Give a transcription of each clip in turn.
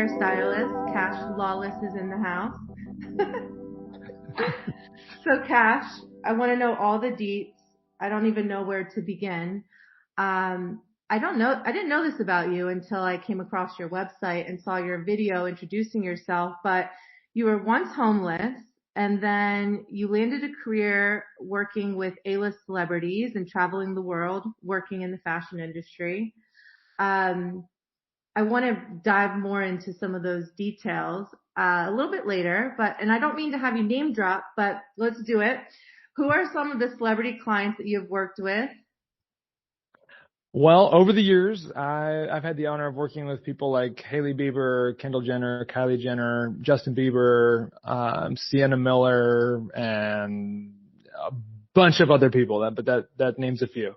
Millionaire Stylist. Cash Lawless is in the house. So Cash, I want to know all the deets. I don't even know where to begin. I didn't know this about you until I came across your website and saw your video introducing yourself, but you were once homeless and then you landed a career working with A-list celebrities and traveling the world, working in the fashion industry. I want to dive more into some of those details a little bit later, and I don't mean to have you name drop, but let's do it. Who are some of the celebrity clients that you've worked with? Well, over the years, I've had the honor of working with people like Hailey Bieber, Kendall Jenner, Kylie Jenner, Justin Bieber, Sienna Miller, and a bunch of other people. But that names a few.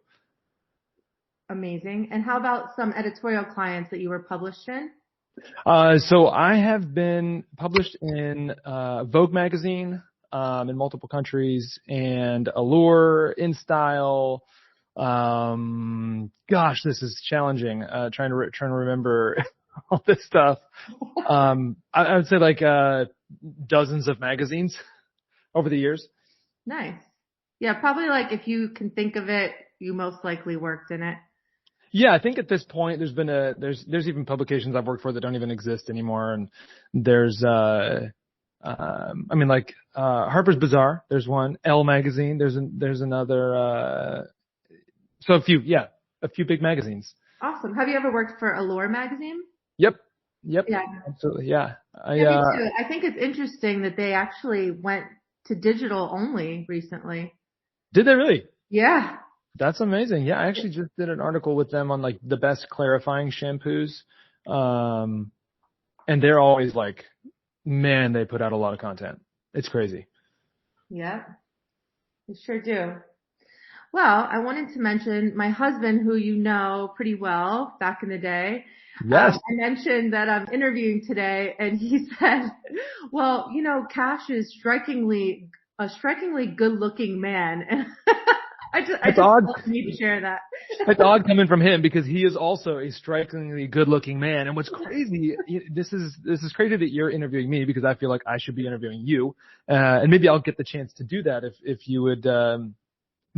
Amazing. And how about some editorial clients that you were published in? So I have been published in Vogue magazine in multiple countries, and Allure, InStyle. Gosh, this is challenging. Trying to remember all this stuff. I would say like dozens of magazines over the years. Nice. Yeah, probably like if you can think of it, you most likely worked in it. Yeah, I think at this point there's even publications I've worked for that don't even exist anymore, and there's Harper's Bazaar, there's one, Elle magazine, there's another, so a few big magazines. Awesome. Have you ever worked for Allure magazine? Yep, Yeah. absolutely, yeah. Me too. I think it's interesting that they actually went to digital only recently. Did they really? Yeah. That's amazing. Yeah, I actually just did an article with them on like the best clarifying shampoos. And they're always like, man, they put out a lot of content. It's crazy. Yeah, they sure do. Well, I wanted to mention my husband, who you know pretty well back in the day. Yes. I mentioned that I'm interviewing today and he said, well, you know, Cash is a strikingly good looking man. And I just need to share that. It's odd coming from him because he is also a strikingly good-looking man. And what's crazy, this is crazy that you're interviewing me because I feel like I should be interviewing you. And maybe I'll get the chance to do that if you would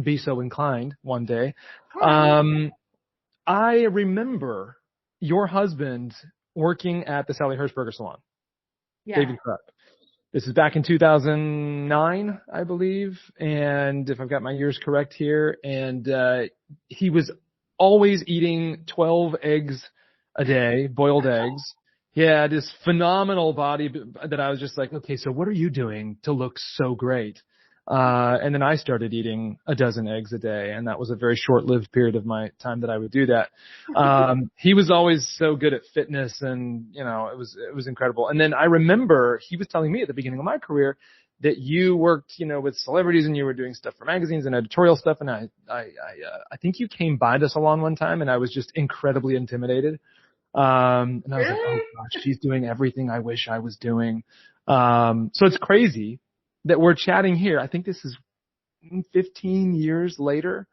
be so inclined one day. I remember your husband working at the Sally Hershberger salon. Yeah. David Kruk. This is back in 2009, I believe, and if I've got my years correct here, and he was always eating 12 eggs a day, boiled eggs. He had this phenomenal body that I was just like, okay, so what are you doing to look so great? And then I started eating a dozen eggs a day, and that was a very short-lived period of my time that I would do that. He was always so good at fitness, and you know, it was incredible. And then I remember he was telling me at the beginning of my career that you worked, you know, with celebrities and you were doing stuff for magazines and editorial stuff. And I think you came by the salon one time, and I was just incredibly intimidated. And I was like, oh gosh, she's doing everything I wish I was doing. So it's crazy that we're chatting here. I think this is 15 years later.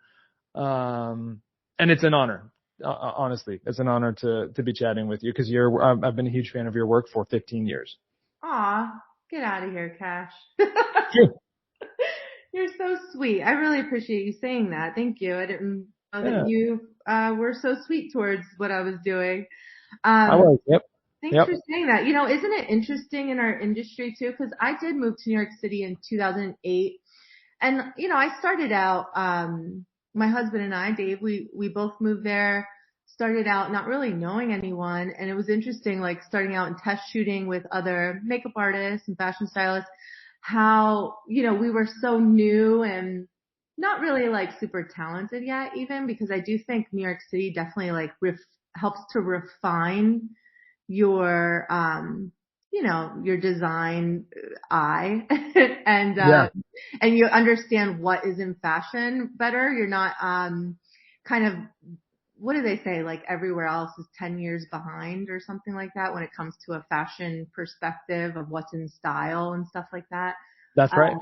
And it's an honor. Honestly, it's an honor to be chatting with you because I've been a huge fan of your work for 15 years. Aw, get out of here, Cash. You're so sweet. I really appreciate you saying that. Thank you. I didn't know that you were so sweet towards what I was doing. I was, yep. Thanks for saying that. You know, isn't it interesting in our industry too? Because I did move to New York City in 2008. And, you know, I started out, my husband and I, Dave, we both moved there, started out not really knowing anyone. And it was interesting, like starting out and test shooting with other makeup artists and fashion stylists, how, you know, we were so new and not really like super talented yet even, because I do think New York City definitely like helps to refine your, you know, your design eye and you understand what is in fashion better. You're not, kind of, what do they say? Like everywhere else is 10 years behind or something like that when it comes to a fashion perspective of what's in style and stuff like that. That's right.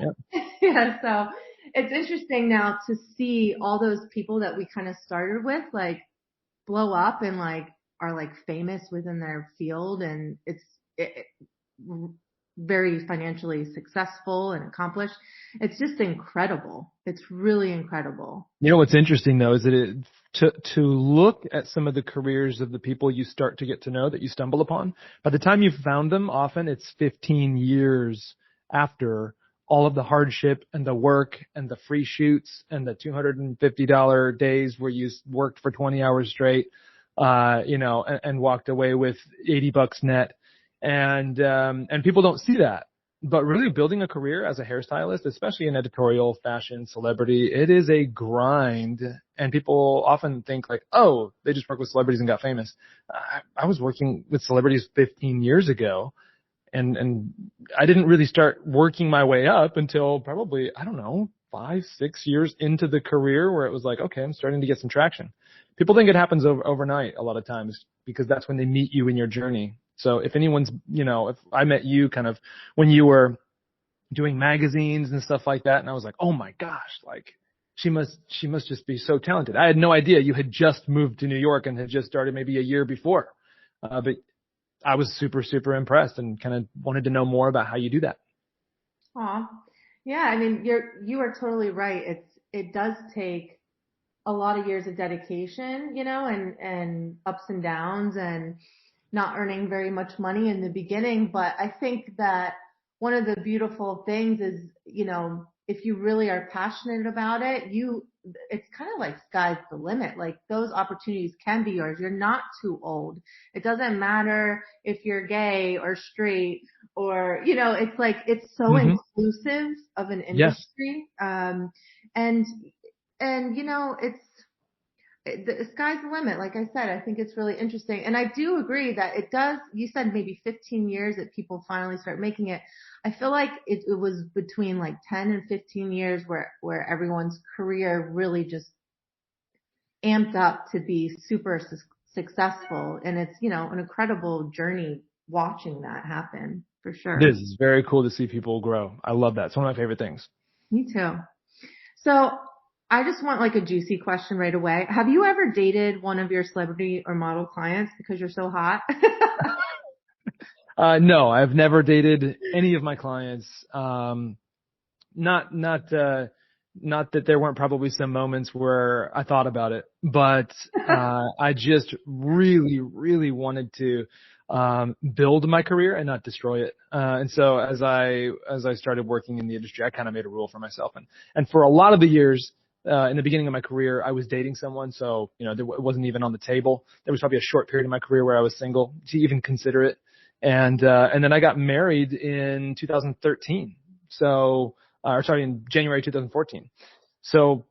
Yeah. So it's interesting now to see all those people that we kind of started with, like blow up and like are like famous within their field, and very financially successful and accomplished. It's just incredible. It's really incredible. You know what's interesting though is that to look at some of the careers of the people you start to get to know that you stumble upon, by the time you've found them, often it's 15 years after all of the hardship and the work and the free shoots and the $250 days where you worked for 20 hours straight, and walked away with $80 net. And people don't see that. But really building a career as a hairstylist, especially in editorial, fashion, celebrity, it is a grind. And people often think like, oh, they just work with celebrities and got famous. I was working with celebrities 15 years ago. And I didn't really start working my way up until probably, I don't know, 5, 6 years into the career where it was like, okay, I'm starting to get some traction. People think it happens overnight a lot of times because that's when they meet you in your journey. So if anyone's, if I met you kind of when you were doing magazines and stuff like that, and I was like, oh my gosh, like she must just be so talented. I had no idea you had just moved to New York and had just started maybe a year before. But I was super, super impressed and kind of wanted to know more about how you do that. Aw. Yeah, I mean, you are totally right. It does take a lot of years of dedication, and ups and downs and not earning very much money in the beginning. But I think that one of the beautiful things is, if you really are passionate about it, it's kind of like sky's the limit. Like those opportunities can be yours. You're not too old. It doesn't matter if you're gay or straight or, it's like, it's so inclusive of an industry. Yes. The sky's the limit. Like I said, I think it's really interesting. And I do agree that you said maybe 15 years that people finally start making it. I feel like it was between like 10 and 15 years where everyone's career really just amped up to be super successful. And it's, an incredible journey watching that happen for sure. It is very cool to see people grow. I love that. It's one of my favorite things. Me too. So I just want like a juicy question right away. Have you ever dated one of your celebrity or model clients because you're so hot? No, I've never dated any of my clients. Not that there weren't probably some moments where I thought about it, but I just really, really wanted to build my career and not destroy it. And so as I started working in the industry, I kind of made a rule for myself. And for a lot of the years, in the beginning of my career, I was dating someone. So, it wasn't even on the table. There was probably a short period in my career where I was single to even consider it. And then I got married in 2013. So, in January 2014. So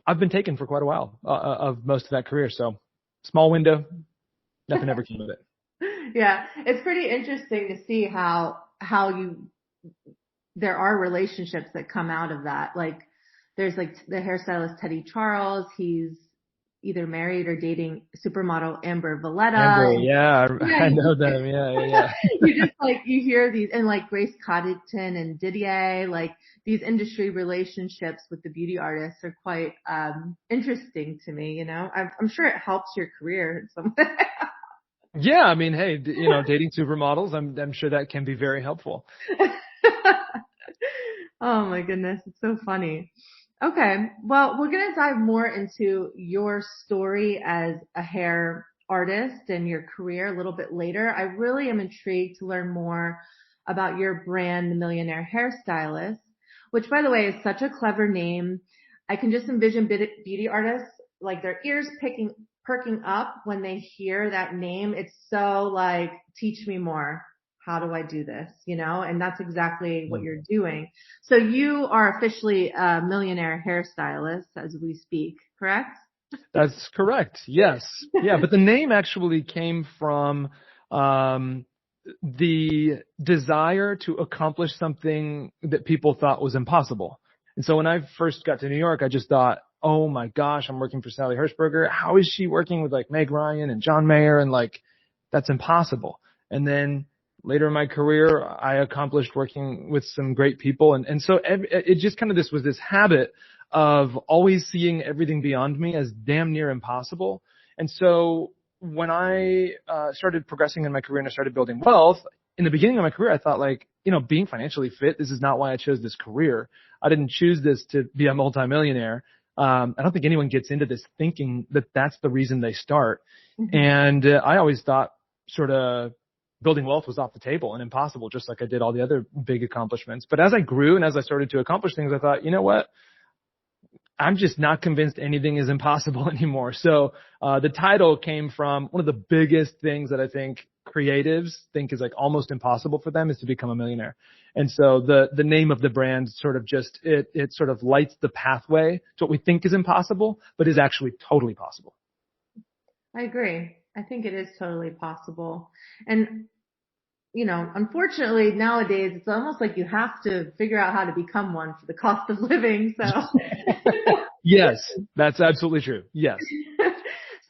I've been taken for quite a while, of most of that career. So small window, nothing ever came of it. Yeah. It's pretty interesting to see how there are relationships that come out of that. Like there's like the hairstylist Teddy Charles. He's either married or dating supermodel Amber Valletta. I know them. Yeah. You just like, you hear these, and like Grace Coddington and Didier, like these industry relationships with the beauty artists are quite, interesting to me, I'm sure it helps your career in some way. Yeah. I mean, hey, dating supermodels, I'm sure that can be very helpful. Oh my goodness. It's so funny. Okay. Well, we're going to dive more into your story as a hair artist and your career a little bit later. I really am intrigued to learn more about your brand, the Millionaire Hairstylist, which by the way is such a clever name. I can just envision beauty artists, like their ears perking up when they hear that name. It's so like, teach me more. How do I do this? And that's exactly what you're doing. So you are officially a millionaire hairstylist as we speak, correct? That's correct. Yes. Yeah. But the name actually came from, the desire to accomplish something that people thought was impossible. And so when I first got to New York, I just thought, oh my gosh, I'm working for Sally Hershberger. How is she working with like Meg Ryan and John Mayer? And like, that's impossible. And then later in my career, I accomplished working with some great people. And so it just kind of, this was this habit of always seeing everything beyond me as damn near impossible. And so when I started progressing in my career and I started building wealth, in the beginning of my career, I thought like, being financially fit, this is not why I chose this career. I didn't choose this to be a multimillionaire. I don't think anyone gets into this thinking that that's the reason they start. Mm-hmm. And I always thought sort of building wealth was off the table and impossible, just like I did all the other big accomplishments. But as I grew and as I started to accomplish things, I thought, you know what? I'm just not convinced anything is impossible anymore. So the title came from one of the biggest things that I think creatives think is like almost impossible for them is to become a millionaire. And so the name of the brand sort of just, it sort of lights the pathway to what we think is impossible, but is actually totally possible. I agree. I think it is totally possible. And, unfortunately nowadays it's almost like you have to figure out how to become one for the cost of living. So yes, that's absolutely true. Yes.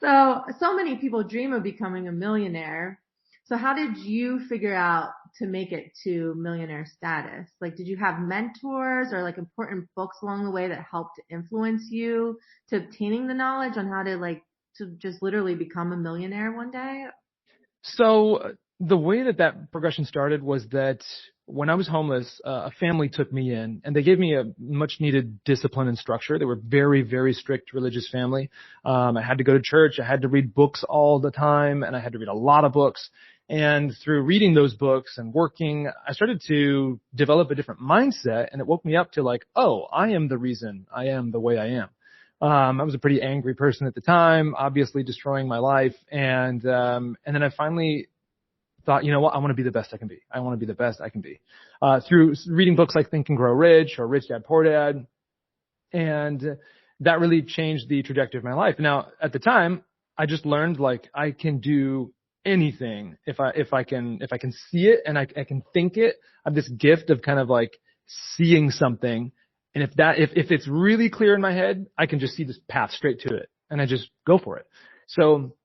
So many people dream of becoming a millionaire. So how did you figure out to make it to millionaire status? Like, did you have mentors or like important books along the way that helped influence you to obtaining the knowledge on how to just literally become a millionaire one day? So the way that progression started was that when I was homeless, a family took me in and they gave me a much needed discipline and structure. They were very, very strict religious family. I had to go to church. I had to read books all the time and I had to read a lot of books. And through reading those books and working, I started to develop a different mindset and it woke me up to like, oh, I am the reason I am the way I am. I was a pretty angry person at the time, obviously destroying my life. And then I finally thought, you know what, I want to be the best I can be. I want to be the best I can be. Through reading books like Think and Grow Rich or Rich Dad Poor Dad. And that really changed the trajectory of my life. Now, at the time, I just learned like I can do anything if I can see it and I can think it. I have this gift of kind of like seeing something. And if it's really clear in my head, I can just see this path straight to it and I just go for it. So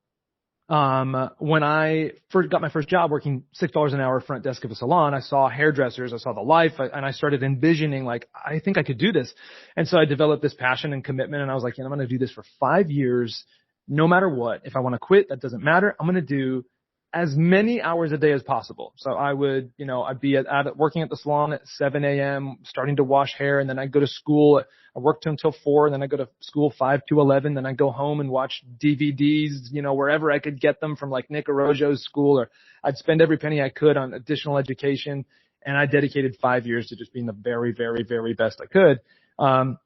when I first got my first job working $6 an hour front desk of a salon, I saw hairdressers, I saw the life, and I started envisioning like, I think I could do this. And so I developed this passion and commitment and I was like, I'm going to do this for 5 years, no matter what. If I want to quit, that doesn't matter. I'm going to do as many hours a day as possible. So I would, I'd be working at the salon at 7 a.m., starting to wash hair, and then I'd go to school. I worked until 4, and then I'd go to school 5 to 11, then I'd go home and watch DVDs, wherever I could get them from like Nick Arrojo's school, or I'd spend every penny I could on additional education. And I dedicated 5 years to just being the very, very, very best I could. And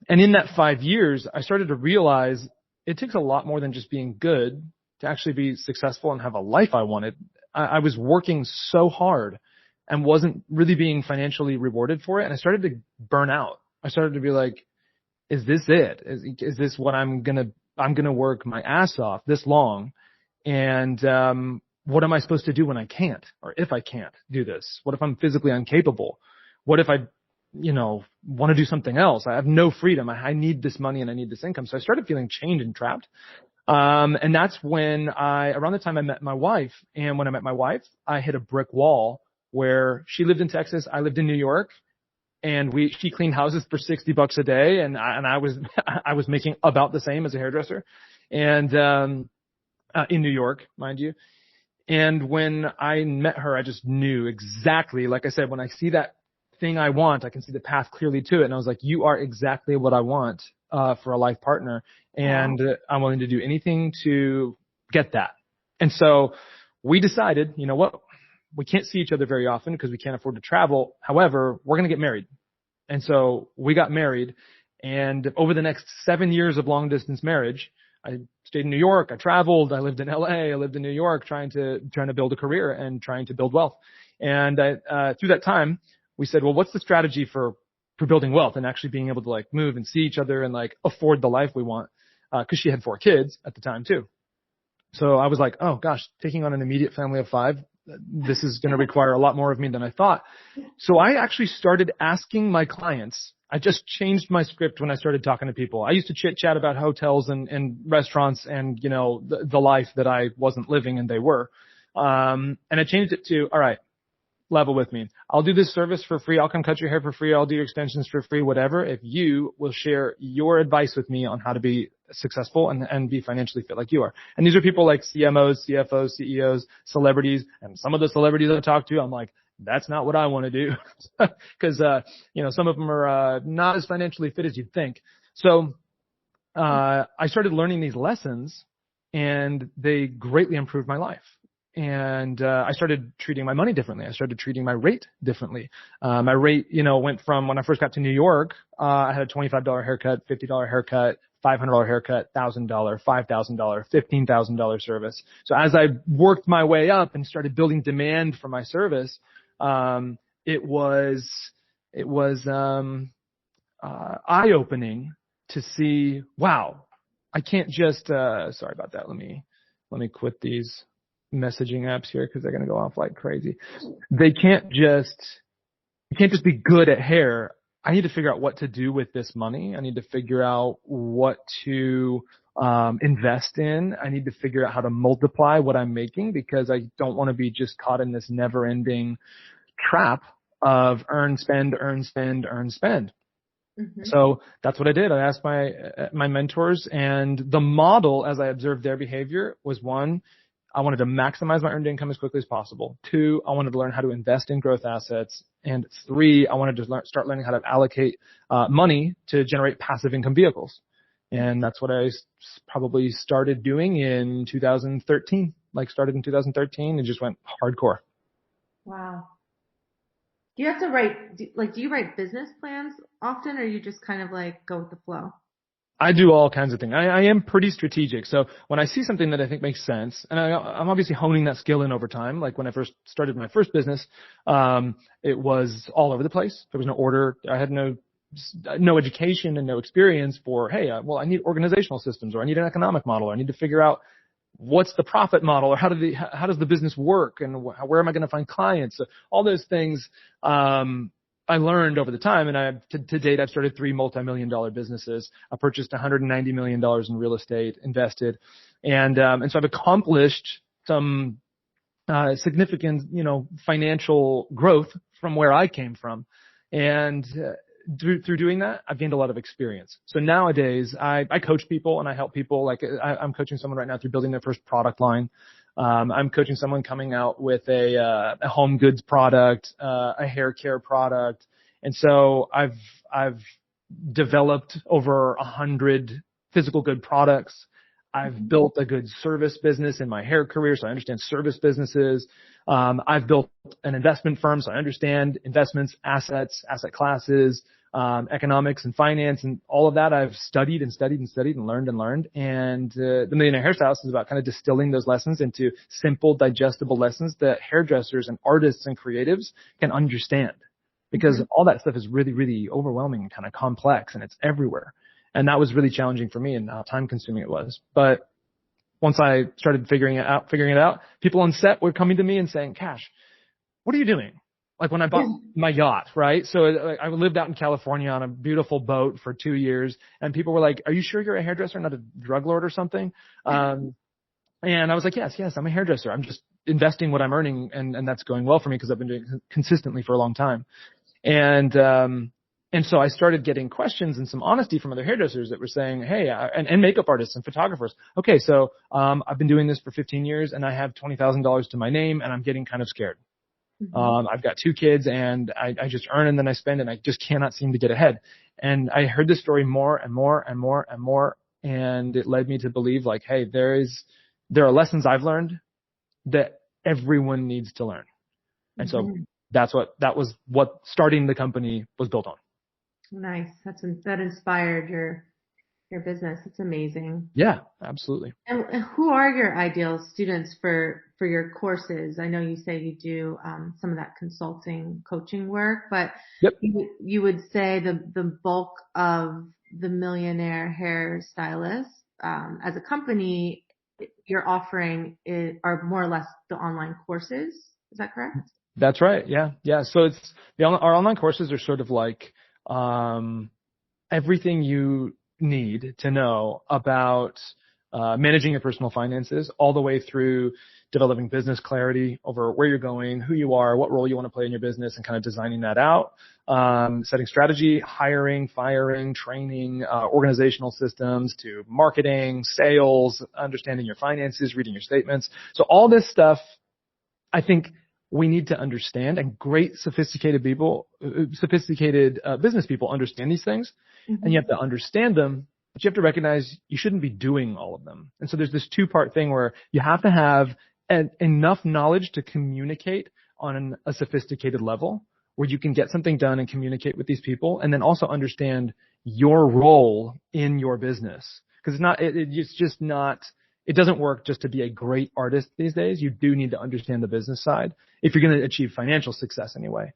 in that 5 years, I started to realize it takes a lot more than just being good to actually be successful and have a life I wanted. I was working so hard and wasn't really being financially rewarded for it. And I started to burn out. I started to be like, is this it? Is this what I'm going to work my ass off this long? And, what am I supposed to do when I can't, or if I can't do this? What if I'm physically incapable? What if I, want to do something else? I have no freedom. I need this money and I need this income. So I started feeling chained and trapped. And that's when around the time I met my wife, and when I met my wife, I hit a brick wall where she lived in Texas, I lived in New York, and she cleaned houses for $60 a day, and I was making about the same as a hairdresser, and in New York, mind you. And when I met her, I just knew exactly, like I said, when I see that thing I want, I can see the path clearly to it, and I was like, you are exactly what I want for a life partner. And I'm willing to do anything to get that. And so we decided, you know what? We can't see each other very often because we can't afford to travel. However, we're going to get married. And so we got married. And over the next 7 years of long distance marriage, I stayed in New York. I traveled. I lived in LA. I lived in New York trying to build a career and trying to build wealth. And through that time, we said, well, what's the strategy for building wealth and actually being able to like move and see each other and like afford the life we want? Cause she had 4 kids at the time too. So I was like, oh gosh, taking on an immediate family of 5, this is going to require a lot more of me than I thought. So I actually started asking my clients. I just changed my script when I started talking to people. I used to chit chat about hotels and restaurants and, the life that I wasn't living and they were. And I changed it to, all right, level with me. I'll do this service for free. I'll come cut your hair for free. I'll do your extensions for free, whatever. If you will share your advice with me on how to be successful and be financially fit like you are. And these are people like CMOs, CFOs, CEOs, celebrities. And some of the celebrities I talk to, I'm like, that's not what I want to do. Cause, some of them are, not as financially fit as you'd think. So, I started learning these lessons and they greatly improved my life. And I started treating my money differently. I started treating my rate differently. My rate, went from when I first got to New York, I had a $25 haircut, $50 haircut, $500 haircut, $1,000, $5,000, $15,000 service. So as I worked my way up and started building demand for my service, it was eye-opening to see, wow, I can't just, sorry about that. Let me quit these messaging apps here because they're going to go off like crazy. You can't just be good at hair. I need to figure out what to do with this money. I need to figure out what to invest in. I need to figure out how to multiply what I'm making because I don't want to be just caught in this never ending trap of earn, spend, earn, spend, earn, spend. Mm-hmm. So that's what I did. I asked my mentors, and the model as I observed their behavior was, one, I wanted to maximize my earned income as quickly as possible. 2, I wanted to learn how to invest in growth assets. And 3, I wanted to start learning how to allocate money to generate passive income vehicles. And that's what I probably started doing in 2013. Started in 2013 and just went hardcore. Wow. Do you have to write, do you write business plans often, or you just kind of go with the flow? I do all kinds of things. I am pretty strategic. So when I see something that I think makes sense, and I'm obviously honing that skill in over time. Like when I first started my first business, it was all over the place. There was no order. I had no education and no experience for, hey, I need organizational systems, or I need an economic model, or I need to figure out what's the profit model, or how does the business work, and where am I going to find clients? So all those things, I learned over the time, and to date, I've started 3 multi-million-dollar businesses. I purchased $190 million in real estate, invested, and so I've accomplished some significant, financial growth from where I came from, and through doing that, I've gained a lot of experience. So nowadays, I coach people and I help people. I'm coaching someone right now through building their first product line. I'm coaching someone coming out with a home goods product, a hair care product. And so I've developed over 100 physical good products. I've built a good service business in my hair career, so I understand service businesses. I've built an investment firm, so I understand investments, assets, asset classes, economics and finance, and all of that I've studied and learned. And the Millionaire Hairstylist is about kind of distilling those lessons into simple, digestible lessons that hairdressers and artists and creatives can understand. Because all that stuff is really, really overwhelming and kind of complex, and it's everywhere. And that was really challenging for me and how time consuming it was. But once I started figuring it out, people on set were coming to me and saying, Cash, what are you doing? Like when I bought my yacht, right? So I lived out in California on a beautiful boat for 2 years, and people were like, are you sure you're a hairdresser, not a drug lord or something? And I was like, yes, I'm a hairdresser. I'm just investing what I'm earning, and that's going well for me because I've been doing it consistently for a long time. And so I started getting questions and some honesty from other hairdressers that were saying, hey, and makeup artists and photographers. Okay, so I've been doing this for 15 years and I have $20,000 to my name and I'm getting kind of scared. I've got 2 kids and I just earn and then I spend and I just cannot seem to get ahead. And I heard this story more and more. And it led me to believe hey, there are lessons I've learned that everyone needs to learn. And so that was what starting the company was built on. Nice. That inspired your business. It's amazing. Yeah, absolutely. And who are your ideal students for your courses? I know you say you do some of that consulting, coaching work, but yep. You would say the bulk of the Millionaire Hairstylist as a company you're offering are more or less the online courses. Is that correct? That's right. Yeah. So our online courses are sort of like everything you need to know about managing your personal finances, all the way through developing business clarity over where you're going, who you are, what role you want to play in your business, and kind of designing that out, setting strategy, hiring, firing, training, organizational systems, to marketing, sales, understanding your finances, reading your statements. So all this stuff, I think we need to understand, and great sophisticated business people understand these things, and you have to understand them, but you have to recognize you shouldn't be doing all of them. And so there's this two-part thing where you have to have enough knowledge to communicate on a sophisticated level where you can get something done and communicate with these people, and then also understand your role in your business. Because it's just not, it doesn't work just to be a great artist these days. You do need to understand the business side if you're going to achieve financial success anyway.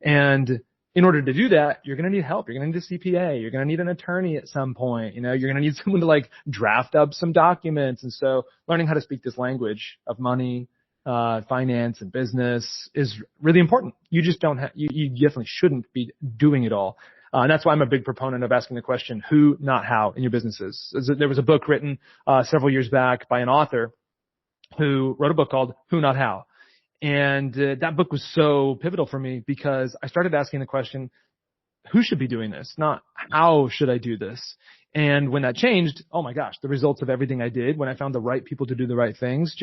And in order to do that, you're going to need help. You're going to need a CPA. You're going to need an attorney at some point. You're going to need someone to like draft up some documents. And so learning how to speak this language of money, finance and business is really important. You just don't have, you definitely shouldn't be doing it all. And that's why I'm a big proponent of asking the question, who, not how, in your businesses. There was a book written several years back by an author who wrote a book called Who, Not How. And that book was so pivotal for me because I started asking the question, who should be doing this? Not how should I do this? And when that changed, oh my gosh, the results of everything I did, when I found the right people to do the right things,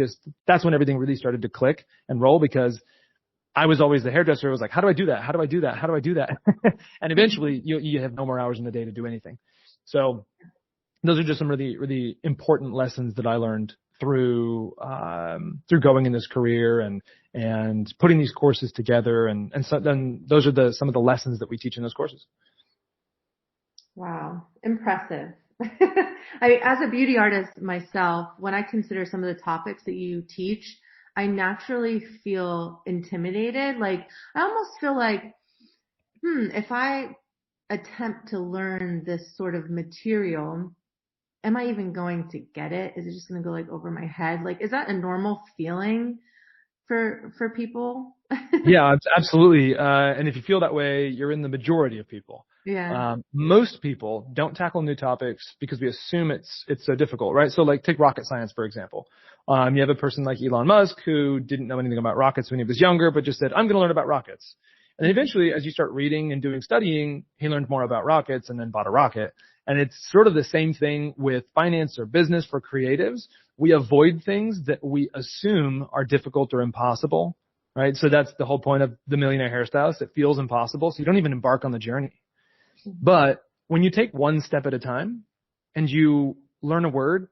that's when everything really started to click and roll, because I was always the hairdresser who was like, how do I do that? How do I do that? How do I do that? And eventually you have no more hours in the day to do anything. So those are just some really, really important lessons that I learned through going in this career and putting these courses together. And so then those are some of the lessons that we teach in those courses. Wow. Impressive. As a beauty artist myself, when I consider some of the topics that you teach, I naturally feel intimidated. Like, I almost feel like, if I attempt to learn this sort of material, am I even going to get it? Is it just going to go like over my head? Like, is that a normal feeling for people? Yeah, absolutely. And if you feel that way, you're in the majority of people. Yeah. Most people don't tackle new topics because we assume it's so difficult, right? So like take rocket science, for example. You have a person like Elon Musk who didn't know anything about rockets when he was younger, but just said, I'm going to learn about rockets. And then eventually, as you start reading and doing studying, he learned more about rockets and then bought a rocket. And it's sort of the same thing with finance or business for creatives. We avoid things that we assume are difficult or impossible, right? So that's the whole point of the Millionaire Hairstylist. It feels impossible, so you don't even embark on the journey. But when you take one step at a time and you learn a word,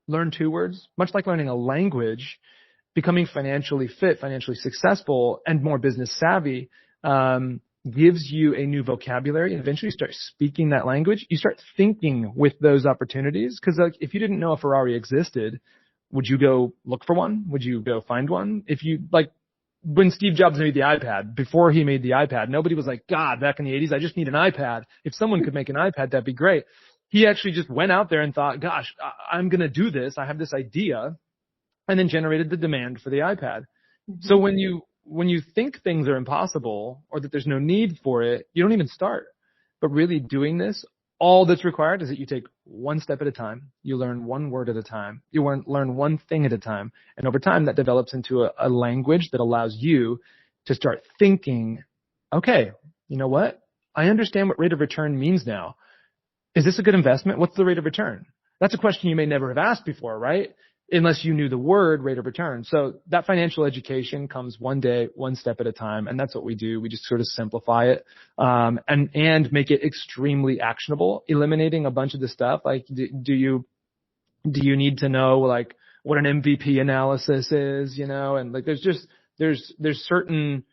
learn two words, much like learning a language, becoming financially fit, financially successful, and more business savvy, gives you a new vocabulary, and eventually you start speaking that language. You start thinking with those opportunities, because like if you didn't know a Ferrari existed, would you go look for one? Would you go find one? If you like, when Steve Jobs made the iPad, before he made the iPad, nobody was like, God, back in the 80s, I just need an iPad. If someone could make an iPad, that'd be great. He actually just went out there and thought, gosh, I'm going to do this. I have this idea, and then generated the demand for the iPad. So when you think things are impossible or that there's no need for it, you don't even start. But really doing this, all that's required is that you take one step at a time. You learn one word at a time. You learn one thing at a time. And over time, that develops into a language that allows you to start thinking, okay, you know what? I understand what rate of return means now. Is this a good investment? What's the rate of return? That's a question you may never have asked before, right? Unless you knew the word rate of return. So that financial education comes one day, one step at a time. And that's what we do. We just sort of simplify it, and make it extremely actionable, eliminating a bunch of the stuff. Like, do you need to know like what an MVP analysis is, and like there's certain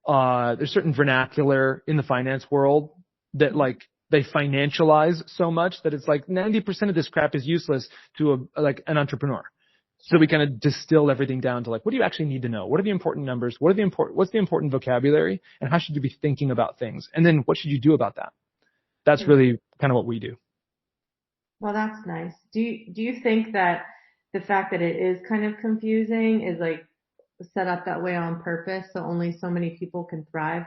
vernacular in the finance world that like they financialize so much that it's like 90% of this crap is useless to an entrepreneur. So we kind of distill everything down to like, what do you actually need to know? What are the important numbers? What's the important vocabulary? And how should you be thinking about things? And then what should you do about that? That's really kind of what we do. Well, that's nice. Do you think that the fact that it is kind of confusing is like set up that way on purpose so only so many people can thrive?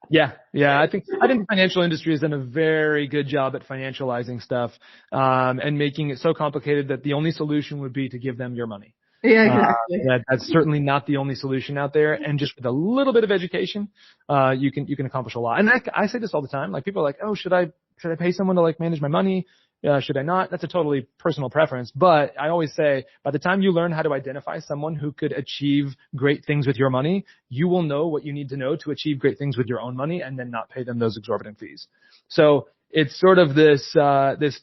Yeah. I think the financial industry has done a very good job at financializing stuff, and making it so complicated that the only solution would be to give them your money. Yeah, exactly. That's certainly not the only solution out there. And just with a little bit of education, you can accomplish a lot. And I say this all the time. Like, people are like, oh, should I pay someone to like manage my money? Should I not? That's a totally personal preference. But I always say, by the time you learn how to identify someone who could achieve great things with your money, you will know what you need to know to achieve great things with your own money, and then not pay them those exorbitant fees. So it's sort of this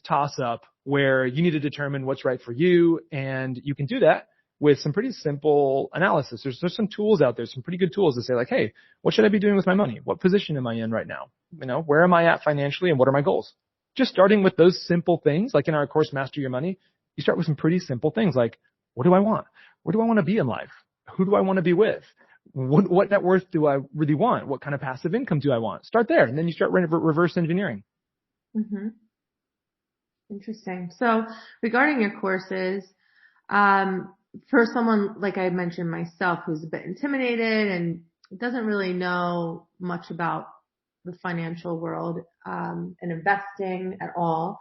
toss up where you need to determine what's right for you, and you can do that with some pretty simple analysis. There's some tools out there, some pretty good tools to say like, hey, what should I be doing with my money? What position am I in right now? Where am I at financially, and what are my goals? Just starting with those simple things, like in our course, Master Your Money, you start with some pretty simple things like, what do I want? Where do I want to be in life? Who do I want to be with? What net worth do I really want? What kind of passive income do I want? Start there, and then you start reverse engineering. Mm-hmm. Interesting. So regarding your courses, for someone like I mentioned myself, who's a bit intimidated and doesn't really know much about the financial world, and investing at all,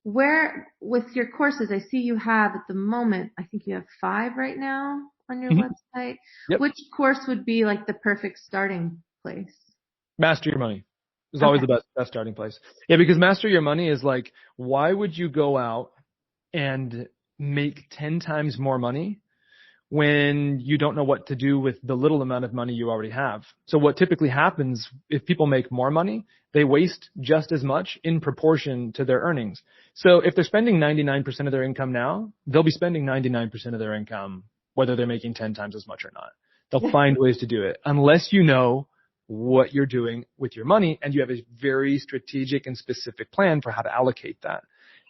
where with your courses, I see you have at the moment, I think you have 5 right now on your website. Yep. Which course would be like the perfect starting place? Master Your Money is always the best starting place. Yeah, because Master Your Money is like, why would you go out and make 10 times more money when you don't know what to do with the little amount of money you already have? So what typically happens if people make more money, they waste just as much in proportion to their earnings. So if they're spending 99% of their income now, they'll be spending 99% of their income, whether they're making 10 times as much or not. They'll find ways to do it, unless you know what you're doing with your money and you have a very strategic and specific plan for how to allocate that.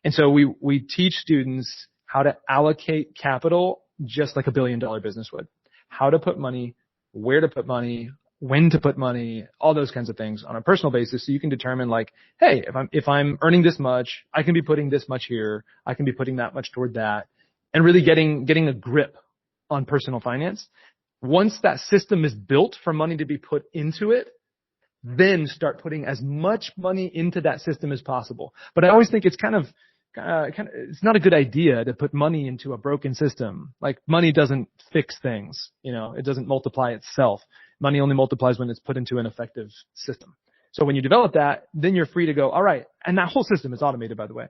And so we teach students how to allocate capital just like $1 billion business would. How to put money, where to put money, when to put money, all those kinds of things on a personal basis, so you can determine like, hey, if I'm earning this much, I can be putting this much here, I can be putting that much toward that, and really getting a grip on personal finance. Once that system is built for money to be put into it, then start putting as much money into that system as possible. But I always think it's it's not a good idea to put money into a broken system. Like, money doesn't fix things. It doesn't multiply itself. Money only multiplies when it's put into an effective system. So when you develop that, then you're free to go, all right. And that whole system is automated, by the way.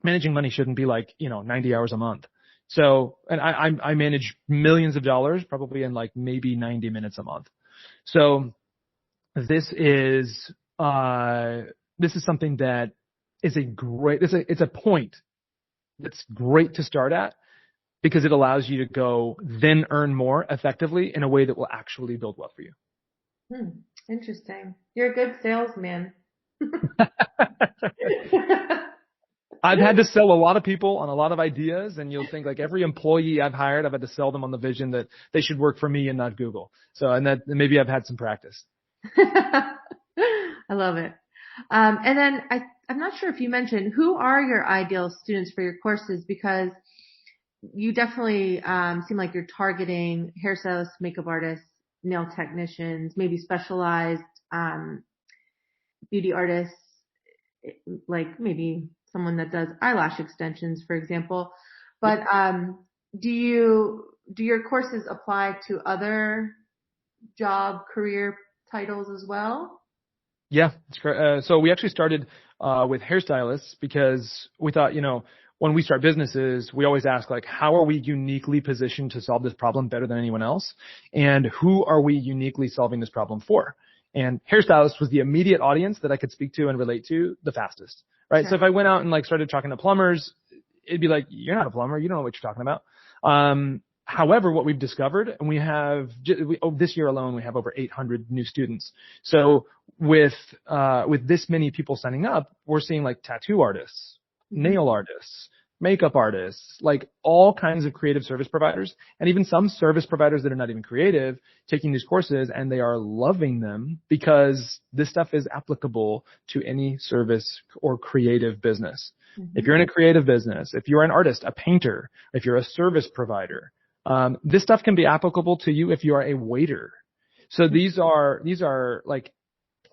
Managing money shouldn't be like, 90 hours a month. So, and I manage millions of dollars probably in like maybe 90 minutes a month. So this is something that is it's a point that's great to start at, because it allows you to go then earn more effectively in a way that will actually build wealth for you. Interesting. You're a good salesman. I've had to sell a lot of people on a lot of ideas, and you'll think like every employee I've hired, I've had to sell them on the vision that they should work for me and not Google. So, and that maybe I've had some practice. I love it. And then I'm not sure if you mentioned, who are your ideal students for your courses, because you definitely seem like you're targeting hairstylists, makeup artists, nail technicians, maybe specialized beauty artists, like maybe someone that does eyelash extensions, for example. But do your courses apply to other career titles as well? Yeah, that's correct. So we actually started with hairstylists because we thought, when we start businesses, we always ask like, how are we uniquely positioned to solve this problem better than anyone else? And who are we uniquely solving this problem for? And hairstylist was the immediate audience that I could speak to and relate to the fastest, right? Sure. So if I went out and like started talking to plumbers, it'd be like, you're not a plumber. You don't know what you're talking about. However, what we've discovered, and we have this year alone, we have over 800 new students. So with this many people signing up, we're seeing like tattoo artists, nail artists, makeup artists, like all kinds of creative service providers, and even some service providers that are not even creative taking these courses, and they are loving them because this stuff is applicable to any service or creative business. Mm-hmm. If you're in a creative business, if you're an artist, a painter, if you're a service provider, this stuff can be applicable to you if you are a waiter. So these are like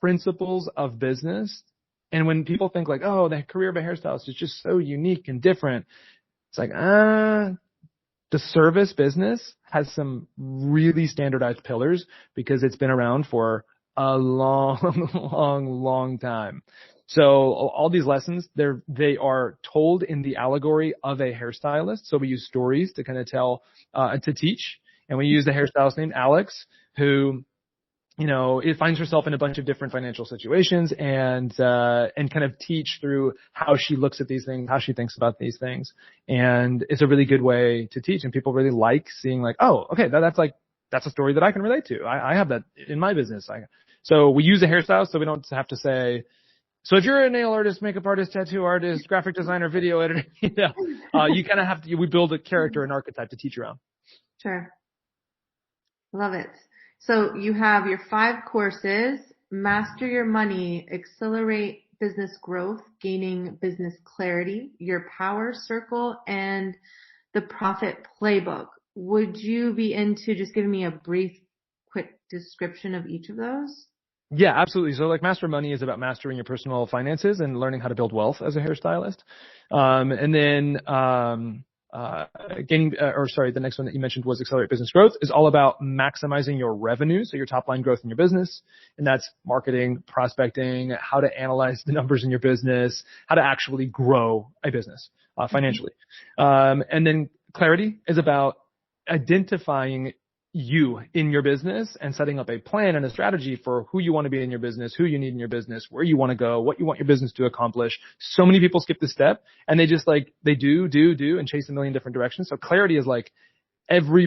principles of business. And when people think like, oh, the career of a hairstylist is just so unique and different, it's like, the service business has some really standardized pillars because it's been around for a long, long time. So all these lessons, they are told in the allegory of a hairstylist. So we use stories to kind of to teach. And we use the hairstylist named Alex, who, it finds herself in a bunch of different financial situations and kind of teach through how she looks at these things, how she thinks about these things. And it's a really good way to teach. And people really like seeing like, oh, okay, that's a story that I can relate to. I have that in my business. So we use a hairstylist so we don't have to say, so if you're a nail artist, makeup artist, tattoo artist, graphic designer, video editor, you kind of have to, we build a character, an archetype to teach around. Sure. Love it. So you have your 5 courses: Master Your Money, Accelerate Business Growth, Gaining Business Clarity, Your Power Circle, and the Profit Playbook. Would you be into just giving me a brief, quick description of each of those? Yeah, absolutely. So like Master Money is about mastering your personal finances and learning how to build wealth as a hairstylist. And then, the next one that you mentioned was Accelerate Business Growth, is all about maximizing your revenue. So your top line growth in your business. And that's marketing, prospecting, how to analyze the numbers in your business, how to actually grow a business, financially. And then Clarity is about identifying you in your business and setting up a plan and a strategy for who you want to be in your business, who you need in your business, where you want to go, what you want your business to accomplish. So many people skip this step and they just they do and chase a million different directions. So clarity is like every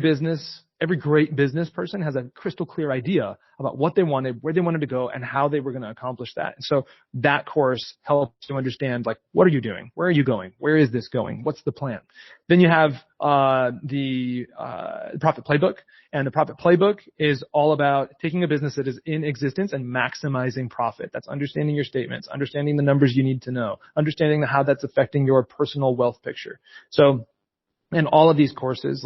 great business person has a crystal clear idea about what they wanted, where they wanted to go, and how they were going to accomplish that. And so that course helps to understand, what are you doing? Where are you going? Where is this going? What's the plan? Then you have the Profit Playbook. And the Profit Playbook is all about taking a business that is in existence and maximizing profit. That's understanding your statements, understanding the numbers you need to know, understanding how that's affecting your personal wealth picture. So in all of these courses,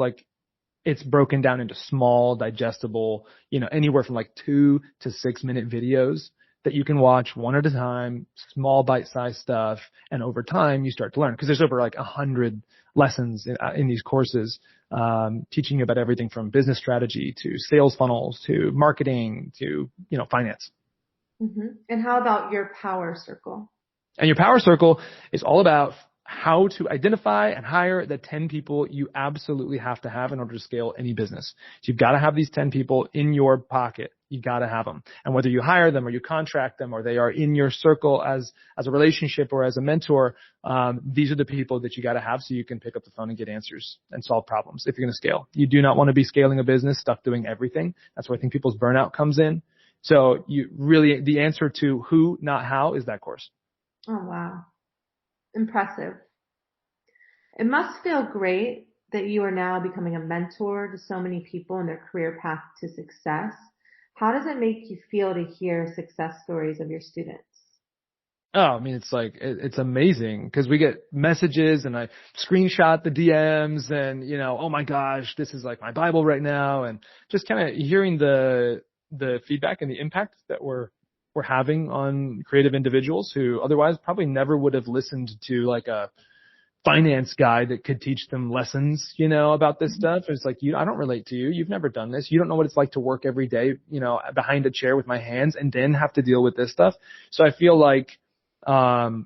it's broken down into small, digestible, anywhere from 2 to 6 minute videos that you can watch one at a time, small bite-sized stuff. And over time you start to learn, because there's over 100 lessons in these courses, teaching you about everything from business strategy to sales funnels to marketing to, finance. Mm-hmm. And how about your Power Circle? And your Power Circle is all about how to identify and hire the 10 people you absolutely have to have in order to scale any business. So you've got to have these 10 people in your pocket. You got to have them. And whether you hire them or you contract them or they are in your circle as a relationship or as a mentor, these are the people that you got to have so you can pick up the phone and get answers and solve problems if you're going to scale. You do not want to be scaling a business stuck doing everything. That's where I think people's burnout comes in. So the answer to who, not how, is that course. Oh, wow. Impressive. It must feel great that you are now becoming a mentor to so many people in their career path to success. How does it make you feel to hear success stories of your students? Oh, I mean, it's amazing because we get messages and I screenshot the DMs and, oh my gosh, this is like my Bible right now. And just kind of hearing the feedback and the impact that we're having on creative individuals who otherwise probably never would have listened to a finance guy that could teach them lessons, about this stuff. It's I don't relate to you. You've never done this. You don't know what it's like to work every day, behind a chair with my hands and then have to deal with this stuff. So I feel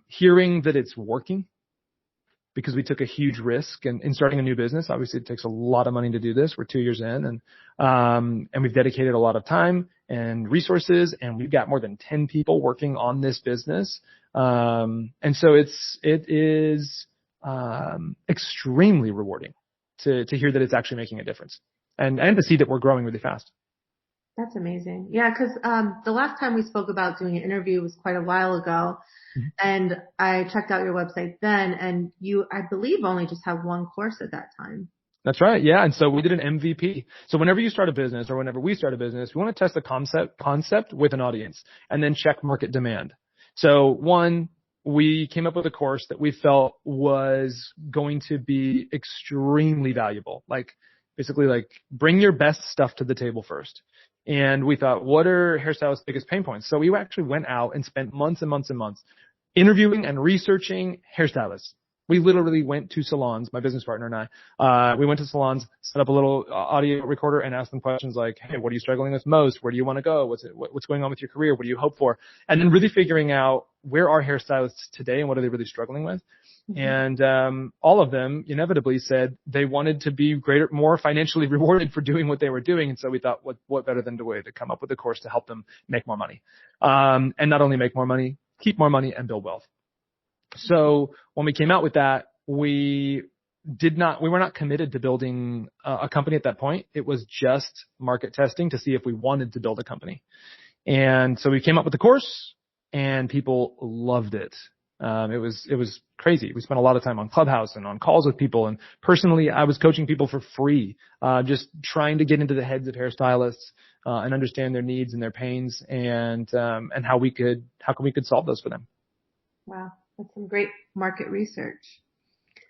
hearing that it's working, because we took a huge risk in starting a new business. Obviously it takes a lot of money to do this. We're 2 years in and we've dedicated a lot of time and resources, and we've got more than 10 people working on this business. And so it is extremely rewarding to hear that it's actually making a difference and to see that we're growing really fast. That's amazing. Yeah, because the last time we spoke about doing an interview was quite a while ago. Mm-hmm. And I checked out your website then, and you, I believe, only just have one course at that time. That's right. Yeah. And so we did an MVP. So whenever you start a business or whenever we start a business, we want to test the concept with an audience and then check market demand. So one, we came up with a course that we felt was going to be extremely valuable. Basically bring your best stuff to the table first. And we thought, what are hairstylists' biggest pain points? So we actually went out and spent months and months and months interviewing and researching hairstylists. We literally went to salons, my business partner and I. We went to salons, set up a little audio recorder and asked them questions like, hey, what are you struggling with most? Where do you want to go? What's going on with your career? What do you hope for? And then really figuring out where are hairstylists today and what are they really struggling with. And all of them inevitably said they wanted to be greater, more financially rewarded for doing what they were doing. And so we thought, what better than the way to come up with a course to help them make more money, and not only make more money, keep more money and build wealth. So when we came out with that, we were not committed to building a company at that point. It was just market testing to see if we wanted to build a company. And so we came up with the course and people loved it. It was crazy. We spent a lot of time on Clubhouse and on calls with people. And personally, I was coaching people for free, just trying to get into the heads of hairstylists, and understand their needs and their pains and how we could solve those for them. Wow. That's some great market research.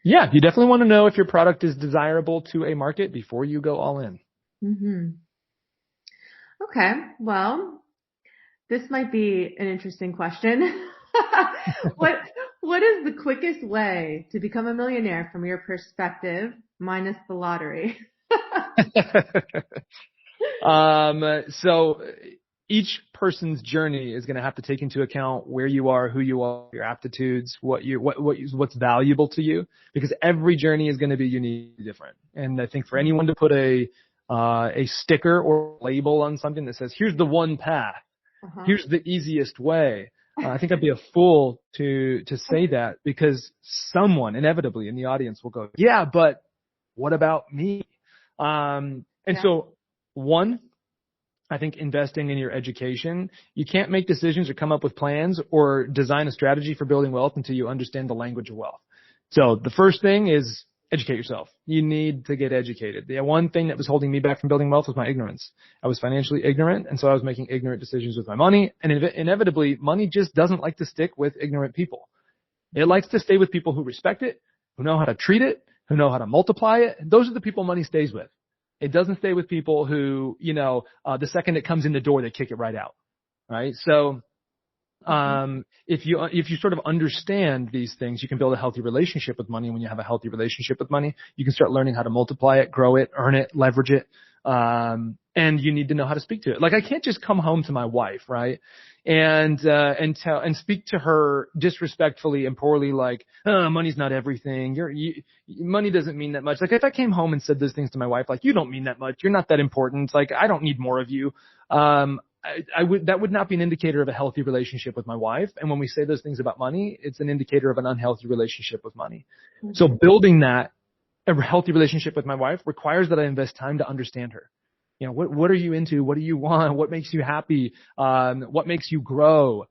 Yeah. You definitely want to know if your product is desirable to a market before you go all in. Mm-hmm. Okay. Well, this might be an interesting question. What is the quickest way to become a millionaire from your perspective, minus the lottery? So each person's journey is going to have to take into account where you are, who you are, your aptitudes, what's valuable to you, because every journey is going to be uniquely different. And I think for anyone to put a sticker or label on something that says, here's the one path, here's the easiest way, I think I'd be a fool to say that, because someone inevitably in the audience will go, yeah, but what about me? So one, I think investing in your education, you can't make decisions or come up with plans or design a strategy for building wealth until you understand the language of wealth. So the first thing is educate yourself. You need to get educated. The one thing that was holding me back from building wealth was my ignorance. I was financially ignorant, and so I was making ignorant decisions with my money. And inevitably, money just doesn't like to stick with ignorant people. It likes to stay with people who respect it, who know how to treat it, who know how to multiply it. Those are the people money stays with. It doesn't stay with people who, the second it comes in the door, they kick it right out. Right? So, if you sort of understand these things, you can build a healthy relationship with money. When you have a healthy relationship with money, you can start learning how to multiply it, grow it, earn it, leverage it. And you need to know how to speak to it. Like, I can't just come home to my wife, right? And speak to her disrespectfully and poorly, like, oh, money's not everything. Money doesn't mean that much. Like, if I came home and said those things to my wife, like, you don't mean that much. You're not that important. Like, I don't need more of you. That would not be an indicator of a healthy relationship with my wife. And when we say those things about money, it's an indicator of an unhealthy relationship with money. Mm-hmm. So building a healthy relationship with my wife requires that I invest time to understand her. What are you into? What do you want? What makes you happy? What makes you grow?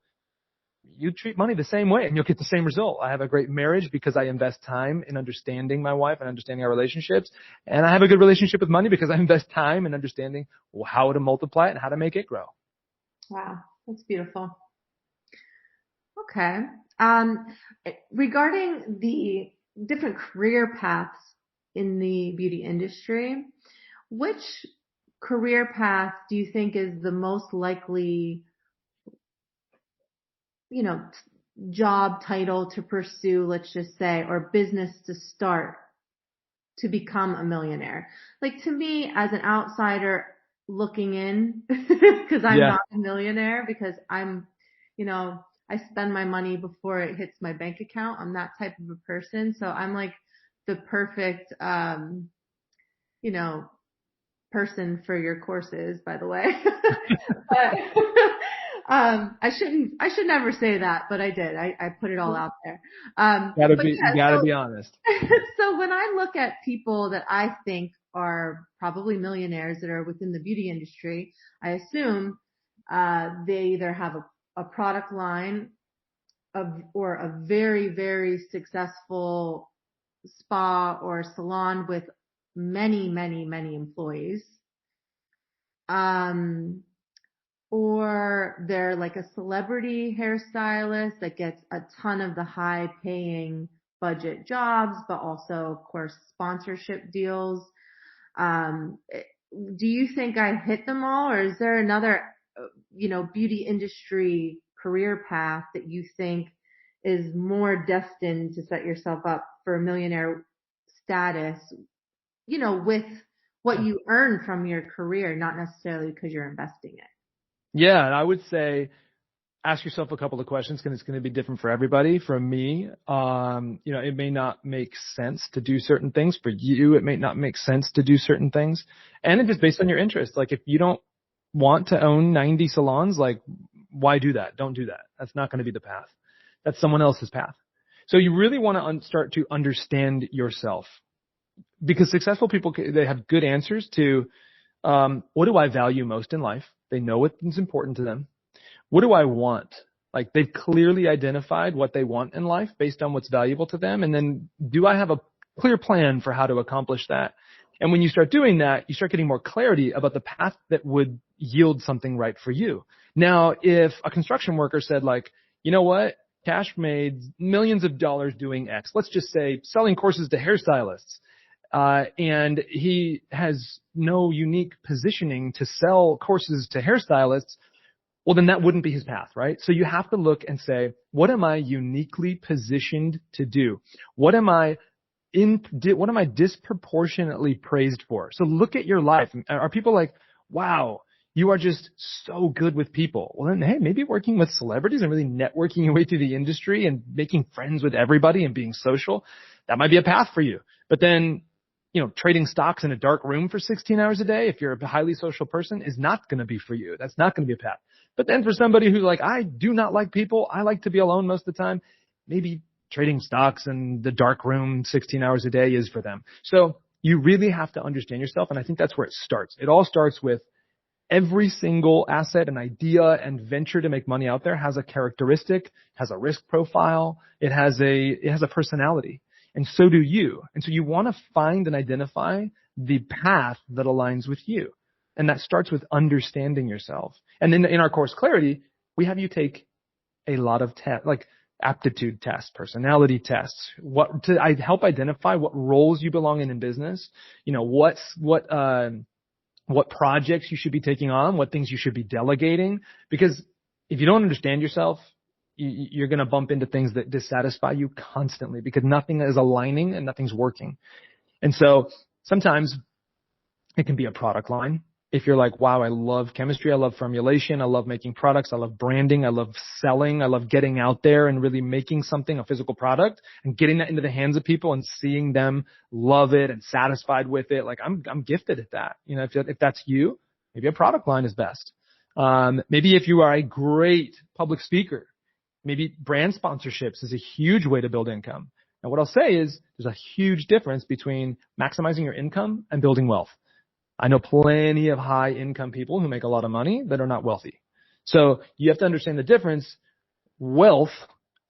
You treat money the same way and you'll get the same result. I have a great marriage because I invest time in understanding my wife and understanding our relationships. And I have a good relationship with money because I invest time in understanding how to multiply it and how to make it grow. Wow. That's beautiful. Okay. Regarding the different career paths in the beauty industry, which career path do you think is the most likely, job title to pursue, let's just say, or business to start to become a millionaire? Like, to me, as an outsider looking in, because I'm not a millionaire, because I'm, I spend my money before it hits my bank account. I'm that type of a person. So I'm like the perfect, person for your courses, by the way. But, I should never say that, but I did. I put it all out there. You gotta be honest. So when I look at people that I think are probably millionaires that are within the beauty industry, I assume, they either have a product line or a very, very successful spa or salon with many, many, many employees. Or they're like a celebrity hairstylist that gets a ton of the high paying budget jobs, but also, of course, sponsorship deals. do you think I hit them all, or is there another, beauty industry career path that you think is more destined to set yourself up for a millionaire status, with what you earn from your career, not necessarily because you're investing it? Yeah, and I would say ask yourself a couple of questions because it's going to be different for everybody. For me, it may not make sense to do certain things. For you, it may not make sense to do certain things. And it's just based on your interest. Like if you don't want to own 90 salons, like why do that? Don't do that. That's not going to be the path. That's someone else's path. So you really want to start to understand yourself, because successful people, they have good answers to, what do I value most in life? They know what's important to them. What do I want? Like they've clearly identified what they want in life based on what's valuable to them. And then do I have a clear plan for how to accomplish that? And when you start doing that, you start getting more clarity about the path that would yield something right for you. Now, if a construction worker said like, you know what? Cash made millions of dollars doing X. Let's just say selling courses to hairstylists. And he has no unique positioning to sell courses to hairstylists. Well, then that wouldn't be his path, right? So you have to look and say, what am I uniquely positioned to do? What am I disproportionately praised for? So look at your life. Are people like, wow, you are just so good with people? Well, then, hey, maybe working with celebrities and really networking your way through the industry and making friends with everybody and being social, that might be a path for you. But then, trading stocks in a dark room for 16 hours a day, if you're a highly social person, is not going to be for you. That's not going to be a path. But then for somebody who's like, I do not like people, I like to be alone most of the time, maybe trading stocks in the dark room 16 hours a day is for them. So you really have to understand yourself. And I think that's where it starts. It all starts with every single asset and idea and venture to make money out there has a characteristic, has a risk profile, it has a personality. And so do you. And so you want to find and identify the path that aligns with you. And that starts with understanding yourself. And then in our course Clarity, we have you take a lot of tests, like aptitude tests, personality tests, I help identify what roles you belong in business, what projects you should be taking on, what things you should be delegating. Because if you don't understand yourself, you're going to bump into things that dissatisfy you constantly because nothing is aligning and nothing's working. And so sometimes it can be a product line. If you're like, wow, I love chemistry, I love formulation, I love making products, I love branding, I love selling, I love getting out there and really making something, a physical product, and getting that into the hands of people and seeing them love it and satisfied with it. Like I'm gifted at that. If that's you, maybe a product line is best. Maybe if you are a great public speaker, maybe brand sponsorships is a huge way to build income. And what I'll say is there's a huge difference between maximizing your income and building wealth. I know plenty of high income people who make a lot of money that are not wealthy. So you have to understand the difference. Wealth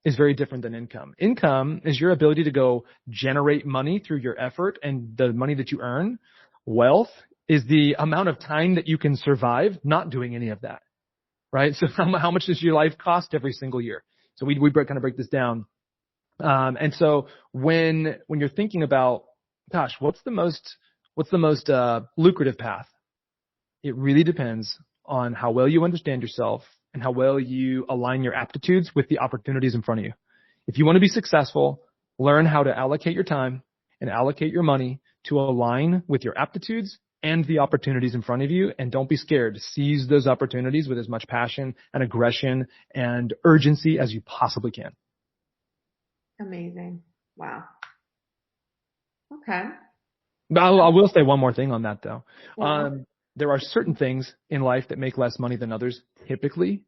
is very different than income. Income is your ability to go generate money through your effort and the money that you earn. Wealth is the amount of time that you can survive not doing any of that, right? So how much does your life cost every single year? So we kind of break this down. And so when you're thinking about, gosh, what's the most lucrative path? It really depends on how well you understand yourself and how well you align your aptitudes with the opportunities in front of you. If you want to be successful, learn how to allocate your time and allocate your money to align with your aptitudes and the opportunities in front of you. And don't be scared. Seize those opportunities with as much passion and aggression and urgency as you possibly can. Amazing. Wow. Okay. I will say one more thing on that, though. Yeah. There are certain things in life that make less money than others, typically.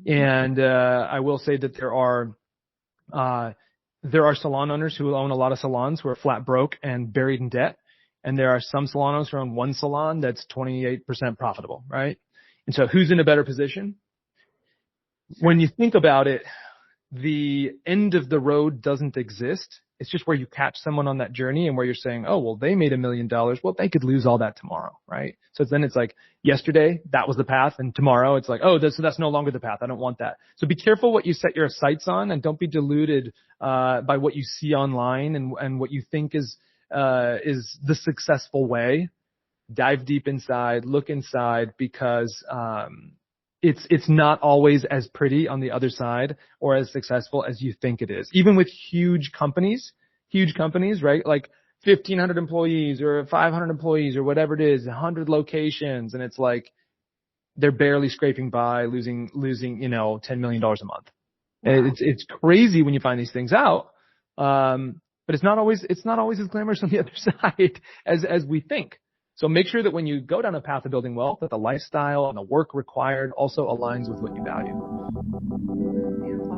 And I will say that there are salon owners who own a lot of salons who are flat broke and buried in debt. And there are some salon owners who own one salon that's 28% profitable, right? And so who's in a better position? When you think about it, the end of the road doesn't exist. It's just where you catch someone on that journey and where you're saying, oh, well, they made $1 million. Well, they could lose all that tomorrow, right? So then it's like yesterday, that was the path. And tomorrow it's like, oh, so that's no longer the path. I don't want that. So be careful what you set your sights on and don't be deluded by what you see online and what you think is the successful way. dive deep inside, look inside, because it's not always as pretty on the other side or as successful as you think it is. Even with huge companies, right? Like 1,500 employees or 500 employees or whatever it is, 100 locations, and it's like they're barely scraping by, losing $10 million a month. Wow. It's crazy when you find these things out. But it's not always as glamorous on the other side as we think. So make sure that when you go down a path of building wealth, that the lifestyle and the work required also aligns with what you value. Beautiful.